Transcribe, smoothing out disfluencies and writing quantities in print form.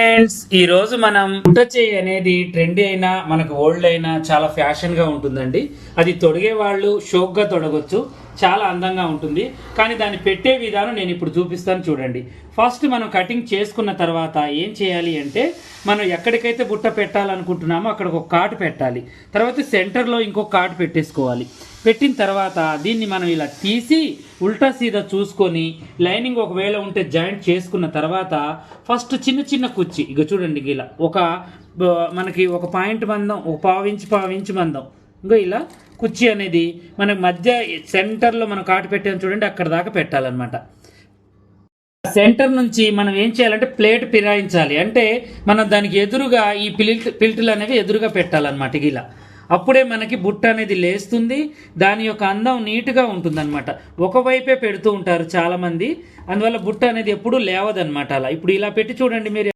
Friends, ఈ రోజు మనం బుట్ట చేయి అనేది ట్రెండీ అయినా మనకు ఓల్డ్ అయినా చాలా ఫ్యాషన్ గా ఉంటుందండి. అది తొడిగే వాళ్ళు షోక్ గా తొడగొచ్చు, చాలా అందంగా ఉంటుంది. కానీ దాన్ని పెట్టే విధానం నేను ఇప్పుడు చూపిస్తాను చూడండి. ఫస్ట్ మనం కటింగ్ చేసుకున్న తర్వాత ఏం చేయాలి అంటే, మనం ఎక్కడికైతే బుట్ట పెట్టాలనుకుంటున్నామో అక్కడ ఒక కాటు పెట్టాలి. తర్వాత సెంటర్లో ఇంకొక కాటు పెట్టేసుకోవాలి. పెట్టిన తర్వాత దీన్ని మనం ఇలా తీసి ఉల్టా సీదా చూసుకొని లైనింగ్ ఒకవేళ ఉంటే జాయింట్ చేసుకున్న తర్వాత ఫస్ట్ చిన్న చిన్న కుర్చీ ఇక చూడండి, ఇలా మనకి ఒక పాయింట్ మందం, ఒక పావించి మందం, ఇంకో ఇలా కుర్చీ అనేది మనకి మధ్య సెంటర్లో మనం కాటు పెట్టాము చూడండి, అక్కడ దాకా పెట్టాలన్నమాట. సెంటర్ నుంచి మనం ఏం చేయాలంటే ప్లేట్ పిరాయించాలి. అంటే మనం దానికి ఎదురుగా ఈ పిల్టులు అనేవి ఎదురుగా పెట్టాలన్నమాట. ఇలా అప్పుడే మనకి బుట్ట అనేది లేస్తుంది, దాని యొక్క అందం నీట్గా ఉంటుందన్నమాట. ఒకవైపే పెడుతూ ఉంటారు చాలామంది, అందువల్ల బుట్ట అనేది ఎప్పుడూ లేవదన్నమాట. అలా ఇప్పుడు ఇలా పెట్టి చూడండి మీరు.